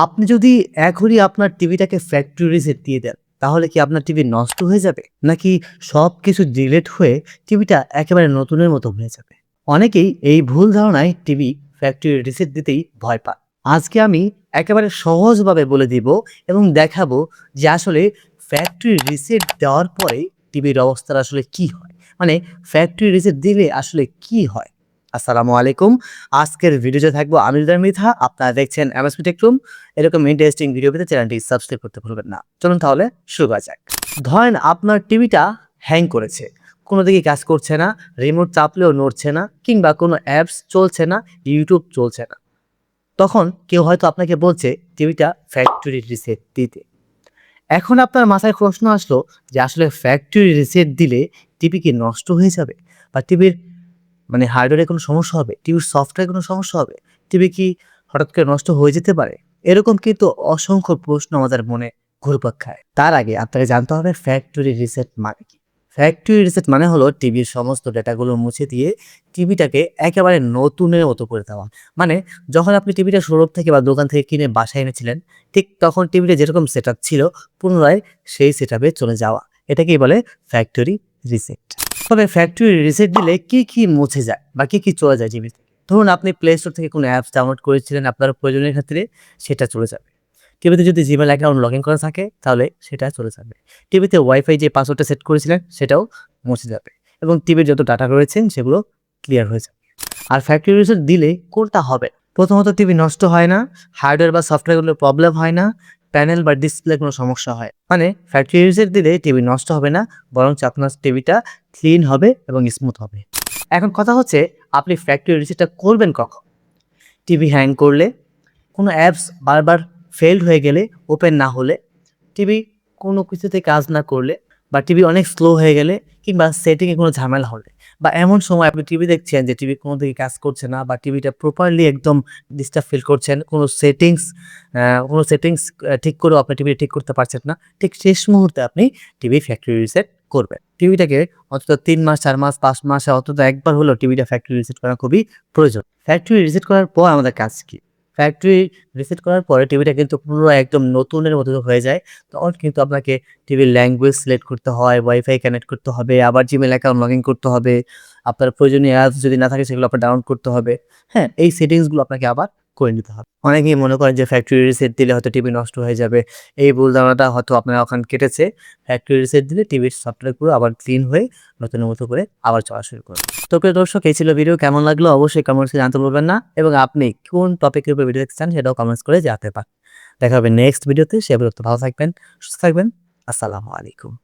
আপনি যদি এখনই আপনার টিভিটাকে ফ্যাক্টরি রিসেট দিয়ে দেন, তাহলে কি আপনার টিভি নষ্ট হয়ে যাবে? নাকি সবকিছু ডিলিট হয়ে টিভিটা একেবারে নতুনের মতো হয়ে যাবে? অনেকেই এই ভুল ধারণায় টিভি ফ্যাক্টরি রিসেট দিতেই ভয় পান। আজকে আমি একেবারে সহজভাবে বলে দিব এবং দেখাবো যে আসলে ফ্যাক্টরি রিসেট দেওয়ার পরে টিভির অবস্থাটা আসলে কি হয়? মানে ফ্যাক্টরি রিসেট দিলে আসলে কি হয়? আসসালামু আলাইকুম। আজকের ভিডিওতে থাকবো আমি হৃদয় মৃধা। আপনারা দেখছেন এমএসপি টেক রুম। এরকম ইন্টারেস্টিং ভিডিও পেতে চ্যানেলটি সাবস্ক্রাইব করতে ভুলবেন না। চলুন তাহলে শুরু করা যাক। ধরেন আপনার টিভিটা হ্যাং করেছে। কোনো দিকে কাজ করছে না, রিমোট চাপলেও নড়ছে না কিংবা কোনো অ্যাপস চলছে না, ইউটিউব চলছে না। তখন কেউ হয়তো আপনাকে বলছে টিভিটা ফ্যাক্টরি রিসেট দিতে। এখন আপনার মাথায় প্রশ্ন আসলো যে আসলে ফ্যাক্টরি রিসেট দিলে টিভি কি নষ্ট হয়ে যাবে? বা টিভির হার্ডওয়্যারে কোনো সমস্যা হবে? টিভির সফটওয়্যারে কোনো সমস্যা হবে? টিভি কি হঠাৎ করে নষ্ট হয়ে যেতে পারে? এরকম কিন্তু অসংখ্য প্রশ্ন আমাদের মনে ঘুরপাক খায়। তার আগে আপনাকে জানতে হবে ফ্যাক্টরি রিসেট মানে কি? ফ্যাক্টরি রিসেট মানে হলো টিভির সমস্ত ডেটাগুলো মুছে দিয়ে টিভিটাকে একেবারে নতুনের মতো করে দেওয়া। মানে যখন আপনি টিভিটা শোরুম থেকে বা দোকান থেকে কিনে বাসায় এনেছিলেন, ঠিক তখন টিভিটা যেরকম সেটআপ ছিল পুনরায় সেই সেটআপে চলে যাওয়া। এটাকেই বলে ফ্যাক্টরি রিসেট। তবে ফ্যাক্টরি রিসেট দিলে কি মুছে যায় বা কি চলে যায় টিভি থেকে? ধরুন আপনি প্লে স্টোর থেকে কোনো অ্যাপস ডাউনলোড করেছিলেন আপনার প্রয়োজনের ক্ষেত্রে, সেটা চলে যাবে। টিভিতে যদি জিমেইল অ্যাকাউন্ট লগইন করা থাকে তাহলে সেটা চলে যাবে। টিভিতে ওয়াইফাই যে পাসওয়ার্ডটা সেট করেছিলেন সেটাও মুছে যাবে এবং টিভির যত ডাটা রয়েছে সেগুলো ক্লিয়ার হয়ে যাবে। আর ফ্যাক্টরি রিসেট দিলে কোনটা হবে? প্রথমত টিভি নষ্ট হয় না, হার্ডওয়্যার বা সফটওয়্যারগুলোর প্রবলেম হয় না, প্যানেল বা ডিসপ্লে কোনো সমস্যা হয়। মানে ফ্যাক্টরি রিসেট দিলে টিভি নষ্ট হবে না, বরঞ্চ আপনার টিভিটা ক্লিন হবে এবং স্মুথ হবে। এখন কথা হচ্ছে আপনি ফ্যাক্টরি রিসেটটা করবেন কখন? টিভি হ্যাং করলে, কোনো অ্যাপস বারবার ফেইলড হয়ে গেলে, ওপেন না হলে, টিভি কোনো কিছুতে কাজ না করলে বা টিভি অনেক স্লো হয়ে গেলে কিংবা সেটিংয়ে কোনো ঝামেলা হলে বা এমন সময় আপনি টিভি দেখছেন যে টিভি কোনো দিকে কাজ করছে না বা টিভিটা প্রপারলি একদম ডিস্টার্ব ফিল করছেন, কোনো সেটিংস ঠিক করেও আপনি টিভি ঠিক করতে পারছেন না। ঠিক শেষ মুহূর্তে আপনি টিভি ফ্যাক্টরি রিসেট করবেন। টিভিটাকে অন্তত ৩ মাস, ৪ মাস, ৫ মাসে অন্তত একবার হলেও টিভিটা ফ্যাক্টরি রিসেট করা খুবই প্রয়োজন। ফ্যাক্টরি রিসেট করার পর আমাদের কাজ কি? ফ্যাক্টরি রিসেট করার পরে টিভিটা কিন্তু পুরো একদম নতুনের মতো হয়ে যায়। তখন কিন্তু আপনাকে টিভির ল্যাঙ্গুয়েজ সিলেক্ট করতে হয়, ওয়াইফাই কানেক্ট করতে হবে, আবার জিমেইল অ্যাকাউন্ট লগইন করতে হবে। আপনার প্রয়োজনীয় অ্যাপস যদি না থাকে সেগুলো আপনার ডাউনলোড করতে হবে। হ্যাঁ? এই সেটিংস গুলো আপনাকে আবার করে নিতে হবে। অনেকেই মনে করেন যে ফ্যাক্টরি রিসেট দিলে হয়তো টিভি নষ্ট হয়ে যাবে। এই ভুল ধারণাটা হয়তো আপনার ওখানে কেটেছে। ফ্যাক্টরি রিসেট দিলে টিভির সফটওয়্যার পুরো আবার ক্লিন হয়ে নতুনের মতো করে আবার চলা শুরু করবে। তো প্রিয় দর্শক, এই ছিল ভিডিও। কেমন লাগলো অবশ্যই কমেন্টসে জানাতে ভুলবেন না এবং আপনি কোন টপিকের উপর ভিডিও দেখতে চান সেটাও কমেন্টস করে জানাতে পারেন। দেখা হবে নেক্সট ভিডিওতে। সে পর্যন্ত ভালো থাকবেন, সুস্থ থাকবেন। আসসালামু আলাইকুম।